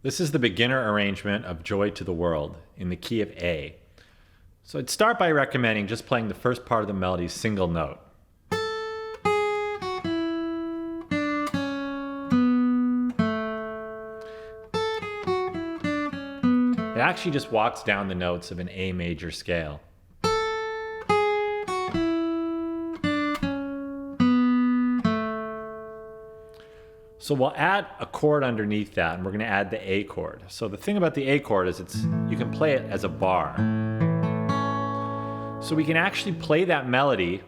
This is the beginner arrangement of Joy to the World in the key of A. So I'd start by recommending just playing the first part of the melody's single note. It actually just walks down the notes of an A major scale. So we'll add a chord underneath that, and we're going to add the A chord. So the thing about the A chord is you can play it as a bar. So we can actually play that melody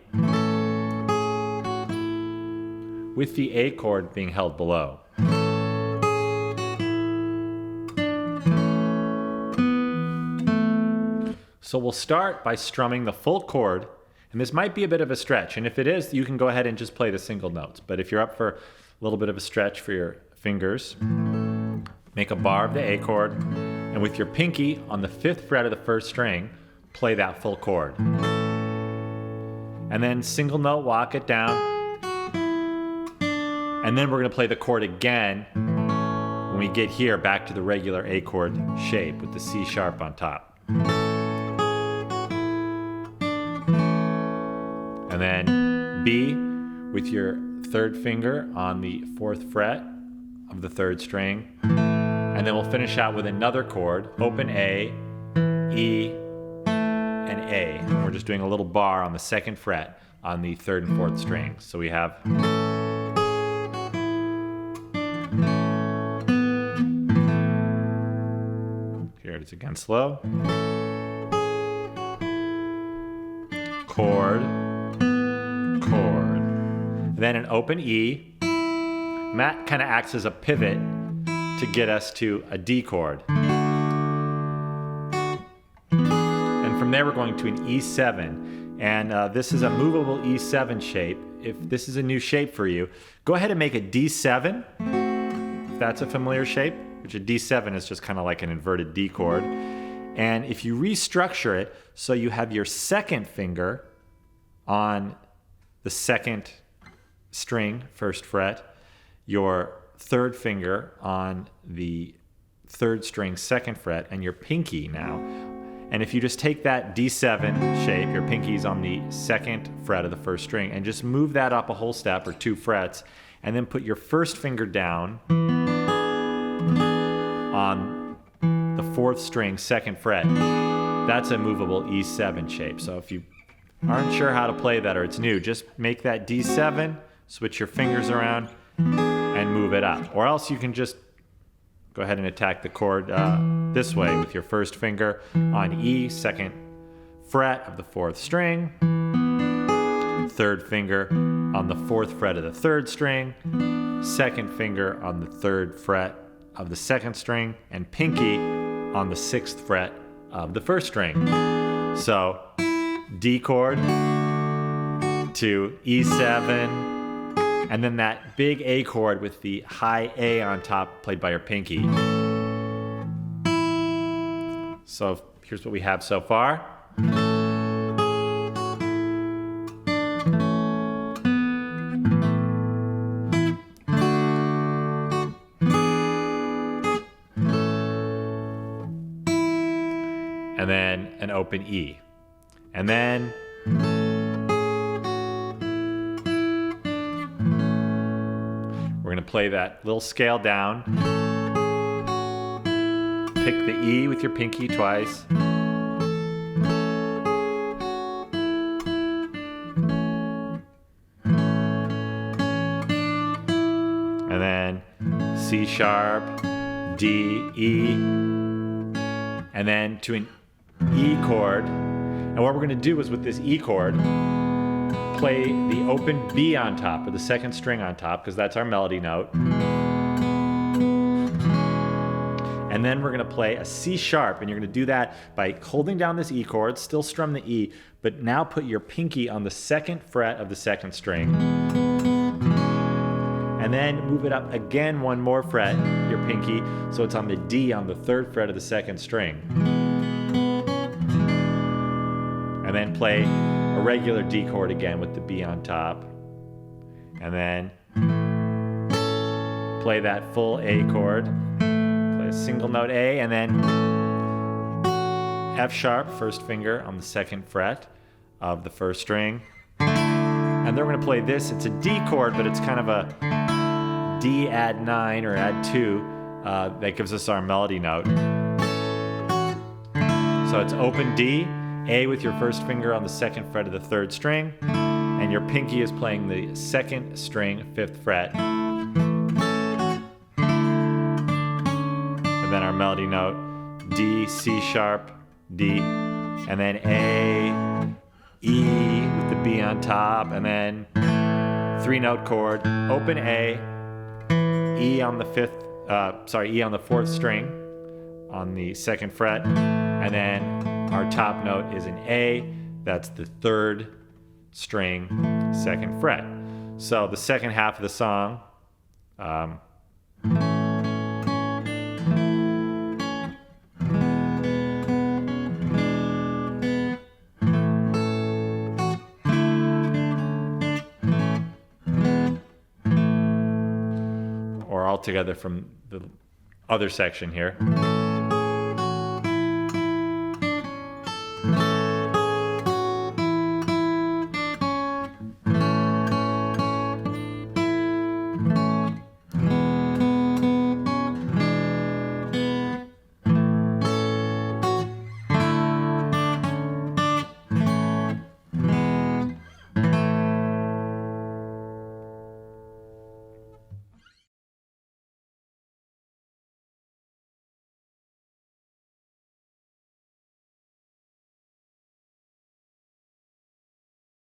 with the A chord being held below. So we'll start by strumming the full chord, and this might be a bit of a stretch, and if it is, you can go ahead and just play the single notes. But if you're up for a little bit of a stretch for your fingers, make a bar of the A chord, and with your pinky on the 5th fret of the 1st string, play that full chord. And then single note walk it down, and then we're going to play the chord again when we get here back to the regular A chord shape with the C sharp on top. And then B with your 3rd finger on the 4th fret of the 3rd string. And then we'll finish out with another chord, open A, E, and A. And we're just doing a little bar on the 2nd fret on the 3rd and 4th strings. So we have here it is again slow. Chord, chord. Then an open E. And that kind of acts as a pivot to get us to a D chord. And from there we're going to an E7. And this is a movable E7 shape. If this is a new shape for you, go ahead and make a D7, if that's a familiar shape, which a D7 is just kind of like an inverted D chord. And if you restructure it so you have your 2nd finger on the 2nd string, 1st fret, your 3rd finger on the 3rd string, 2nd fret, and your pinky now. And if you just take that D7 shape, your pinky's on the 2nd fret of the 1st string, and just move that up a whole step or 2 frets, and then put your 1st finger down on the 4th string, 2nd fret. That's a movable E7 shape. So if you aren't sure how to play that or it's new, just make that D7, switch your fingers around, and move it up. Or else you can just go ahead and attack the chord this way with your 1st finger on E, 2nd fret of the 4th string, 3rd finger on the 4th fret of the 3rd string, 2nd finger on the 3rd fret of the 2nd string, and pinky on the 6th fret of the 1st string. So D chord to E7, and then that big A chord with the high A on top played by your pinky. So here's what we have so far. And then an open E. And then we're going to play that little scale down. Pick the E with your pinky twice. And then C sharp, D, E, and then to an E chord. And what we're going to do is with this E chord, play the open B on top, or the 2nd string on top, because that's our melody note. And then we're going to play a C sharp, and you're going to do that by holding down this E chord, still strum the E, but now put your pinky on the 2nd fret of the 2nd string. And then move it up again 1 more fret, your pinky, so it's on the D on the 3rd fret of the 2nd string. And then play a regular D chord again with the B on top. And then play that full A chord. Play a single note A, and then F sharp, first finger on the second fret of the first string. And then we're going to play this. It's a D chord, but it's kind of a D add 9 or add 2 that gives us our melody note. So it's open D, A with your first finger on the second fret of the third string, and your pinky is playing the second string, 5th fret. And then our melody note, D, C sharp, D, and then A, E with the B on top, and then 3-note chord, open A, E on the E on the 4th string on the 2nd fret, and then our top note is an A, that's the 3rd string, 2nd fret. So the second half of the song, or all together from the other section here.